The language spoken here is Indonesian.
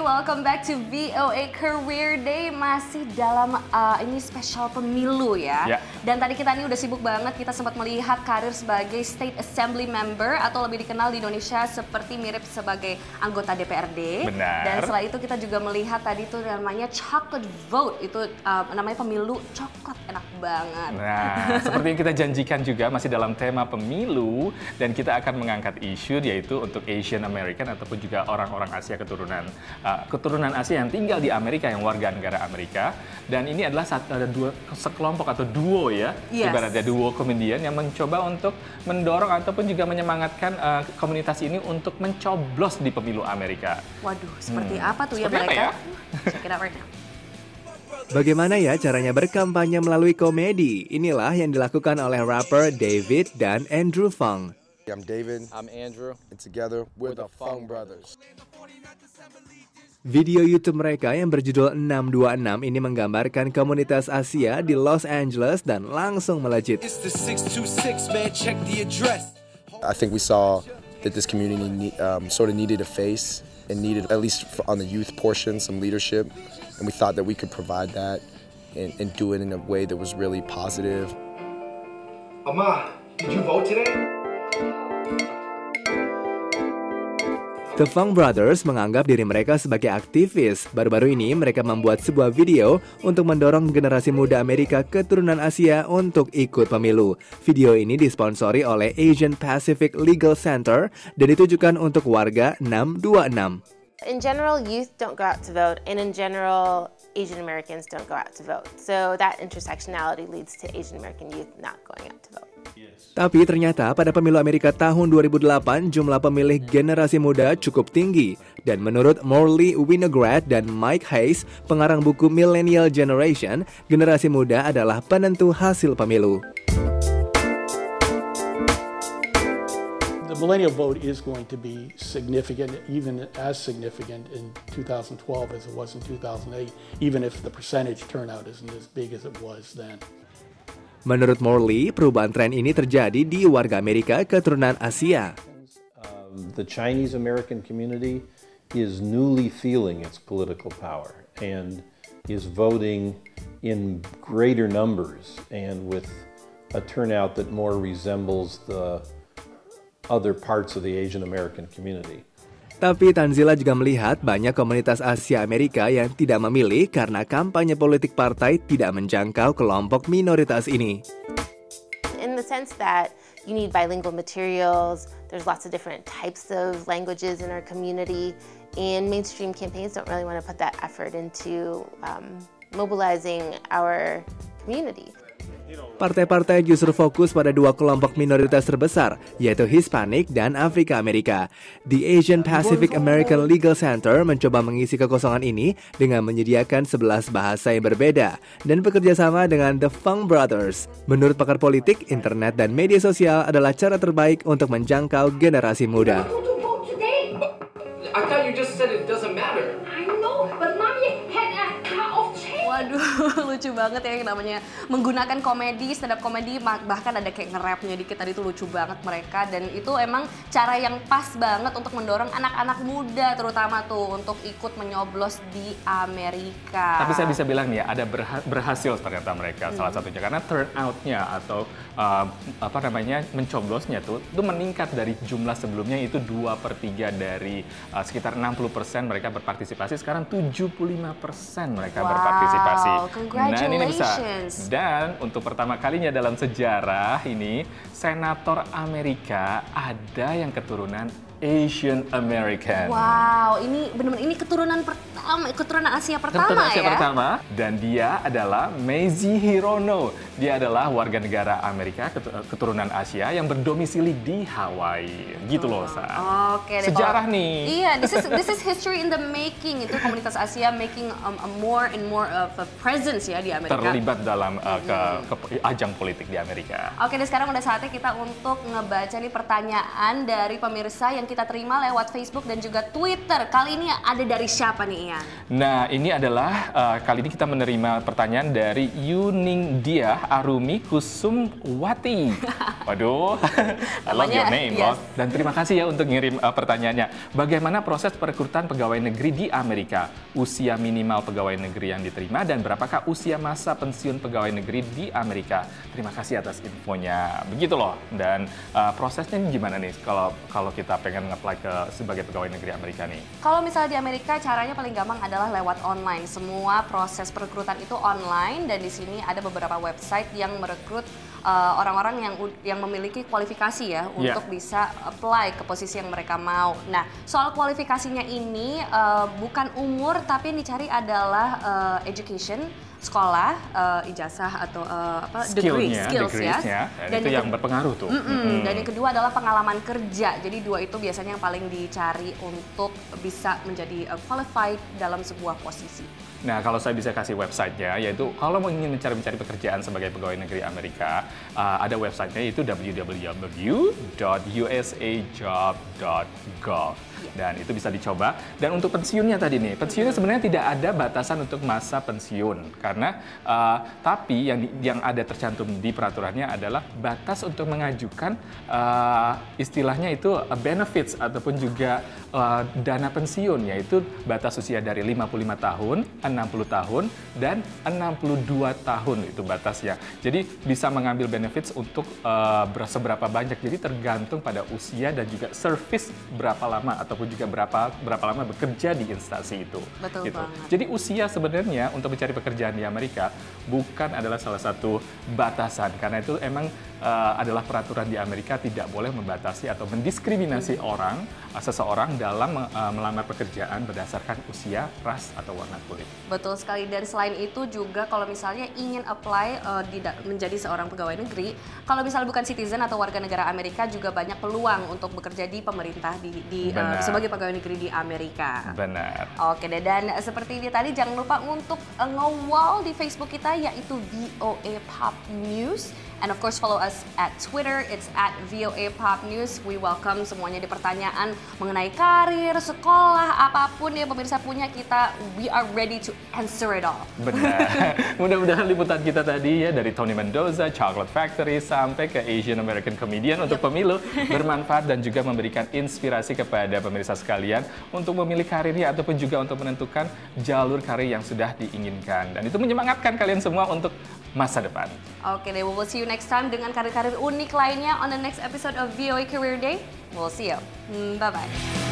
welcome back to VOA Career Day. Masih dalam ini spesial pemilu ya. Dan tadi kita ini udah sibuk banget, kita sempat melihat karir sebagai State Assembly Member atau lebih dikenal di Indonesia seperti mirip sebagai anggota DPRD. Benar. Dan setelah itu kita juga melihat tadi tuh namanya chocolate vote, itu namanya pemilu coklat, enak banget. Nah, seperti yang kita janjikan juga masih dalam tema pemilu dan kita akan mengangkat isu yaitu untuk Asian American ataupun juga orang-orang Asia keturunan Asia yang tinggal di Amerika, yang warga negara Amerika. Dan ini adalah ada sekelompok atau duo ya, ibaratnya duo komedian yang mencoba untuk mendorong ataupun juga menyemangatkan komunitas ini untuk mencoblos di pemilu Amerika. Waduh, seperti apa tuh ya mereka? Check it out right now. Bagaimana ya caranya berkampanye melalui komedi? Inilah yang dilakukan oleh rapper David dan Andrew Fung. I'm David. I'm Andrew. And together we're the Fung Brothers. Video YouTube mereka yang berjudul 626 ini menggambarkan komunitas Asia di Los Angeles dan langsung melejit. I think we saw that this community sort of needed a face and needed, at least on the youth portion, some leadership. And we thought that we could provide that and do it in a way that was really positive. Amma, did you vote today? The Fung Brothers menganggap diri mereka sebagai aktivis. Baru-baru ini mereka membuat sebuah video untuk mendorong generasi muda Amerika keturunan Asia untuk ikut pemilu. Video ini disponsori oleh Asian Pacific Legal Center dan ditujukan untuk warga 626. In general, youth don't go out to vote, and in general, Asian Americans don't go out to vote. So that intersectionality leads to Asian American youth not going out to vote. Tapi ternyata pada pemilu Amerika tahun 2008, jumlah pemilih generasi muda cukup tinggi. Dan menurut Morley Winograd dan Mike Hayes, pengarang buku Millennial Generation, generasi muda adalah penentu hasil pemilu. The millennial vote is going to be significant, even as significant in 2012 as it was in 2008, even if the percentage turnout isn't as big as it was then. Menurut Morley, perubahan tren ini terjadi di warga Amerika keturunan Asia. The Chinese American community is newly feeling its political power and is voting in greater numbers and with a turnout that more resembles the other parts of the Asian American community. Tapi Tanzila juga melihat banyak komunitas Asia Amerika yang tidak memilih karena kampanye politik partai tidak menjangkau kelompok minoritas ini. In the sense that you need bilingual materials, there's lots of different types of languages in our community, and mainstream campaigns don't really want to put that effort into mobilizing our community. Partai-partai justru fokus pada dua kelompok minoritas terbesar, yaitu Hispanic dan Afrika Amerika. The Asian Pacific American Legal Center mencoba mengisi kekosongan ini dengan menyediakan 11 bahasa yang berbeda dan bekerja sama dengan The Fung Brothers. Menurut pakar politik, internet dan media sosial adalah cara terbaik untuk menjangkau generasi muda. I thought you just said it doesn't matter. I know, but mommy had a cut off chain. Waduh, lucu banget ya yang namanya menggunakan komedi, stand up komedi, bahkan ada kayak nge-rapnya dikit tadi, itu lucu banget mereka. Dan itu emang cara yang pas banget untuk mendorong anak-anak muda terutama tuh untuk ikut menyoblos di Amerika. Tapi saya bisa bilang ya, ada berhasil ternyata mereka salah satunya karena turnout-nya atau mencoblosnya tuh itu meningkat dari jumlah sebelumnya itu 2/3 dari sekitar 60% mereka berpartisipasi, sekarang 75% mereka berpartisipasi. Congratulations. Nah, ini bisa. Dan untuk pertama kalinya dalam sejarah ini, senator Amerika ada yang keturunan Asian American. Wow, ini benar-benar ini keturunan Asia pertama keturunan Asia ya. pertama, dan dia adalah Mazie Hirono. Dia adalah warga negara Amerika keturunan Asia yang berdomisili di Hawaii. Gitu loh, Sa. Oke, sejarah nih. Iya, this is history in the making. Itu komunitas Asia making a more and more of a presence ya di Amerika. Terlibat dalam ke ajang politik di Amerika. Oke, dan sekarang udah saatnya kita untuk ngebaca nih pertanyaan dari pemirsa yang kita terima lewat Facebook dan juga Twitter. Kali ini ada dari siapa nih, Ian? Nah, ini adalah kali ini kita menerima pertanyaan dari Yuning Diah Arumi Kusumwati. Waduh, I love your name, yes. Bob. Dan terima kasih ya untuk ngirim pertanyaannya. Bagaimana proses perekrutan pegawai negeri di Amerika? Usia minimal pegawai negeri yang diterima dan berapakah usia masa pensiun pegawai negeri di Amerika? Terima kasih atas infonya. Begitu loh. Dan prosesnya gimana nih kalau kita pengen nge-apply sebagai pegawai negeri Amerika nih? Kalau misalnya di Amerika caranya paling gampang adalah lewat online. Semua proses perekrutan itu online dan di sini ada beberapa website yang merekrut orang-orang yang memiliki kualifikasi ya untuk bisa apply ke posisi yang mereka mau. Nah, soal kualifikasinya ini bukan umur tapi yang dicari adalah education, sekolah, ijazah atau skills ya. Dan itu yang berpengaruh tuh. Dan yang kedua adalah pengalaman kerja. Jadi dua itu biasanya yang paling dicari untuk bisa menjadi qualified dalam sebuah posisi. Nah, kalau saya bisa kasih websitenya, yaitu kalau mau ingin mencari pekerjaan sebagai pegawai negeri Amerika, ada websitenya yaitu www.usajob.gov. Dan itu bisa dicoba. Dan untuk pensiunnya tadi nih, pensiunnya sebenarnya tidak ada batasan untuk masa pensiun. Karena, tapi yang ada tercantum di peraturannya adalah batas untuk mengajukan istilahnya itu benefits ataupun juga dana pensiun, yaitu batas usia dari 55 tahun, 60 tahun, dan 62 tahun itu batasnya. Jadi bisa mengambil benefits untuk seberapa banyak. Jadi tergantung pada usia dan juga service berapa lama ataupun juga berapa lama bekerja di instansi itu. Betul gitu. banget. Jadi usia sebenarnya untuk mencari pekerjaan di Amerika bukan adalah salah satu batasan karena itu emang adalah peraturan di Amerika tidak boleh membatasi atau mendiskriminasi seseorang dalam melamar pekerjaan berdasarkan usia, ras atau warna kulit. Betul sekali, dan selain itu juga kalau misalnya ingin apply menjadi seorang pegawai negeri, kalau misalnya bukan citizen atau warga negara Amerika juga banyak peluang untuk bekerja di pemerintah sebagai pegawai negeri di Amerika. Benar. Oke deh, dan seperti ini tadi jangan lupa untuk nge-wall di Facebook kita yaitu VOA Pop News. And of course follow us at Twitter, it's at VOA Pop News. We welcome semuanya di pertanyaan mengenai karir, sekolah, apapun yang pemirsa punya, we are ready to answer it all. Benar. Mudah-mudahan liputan kita tadi ya dari Tony Mendoza, Chocolate Factory sampai ke Asian American Comedian untuk pemilu bermanfaat dan juga memberikan inspirasi kepada pemirsa sekalian untuk memilih karirnya ataupun juga untuk menentukan jalur karir yang sudah diinginkan. Dan itu menyemangatkan kalian semua untuk masa depan. Oke deh, we will see you next time dengan karir-karir unik lainnya on the next episode of VOA Career Day. We'll see you. Bye-bye.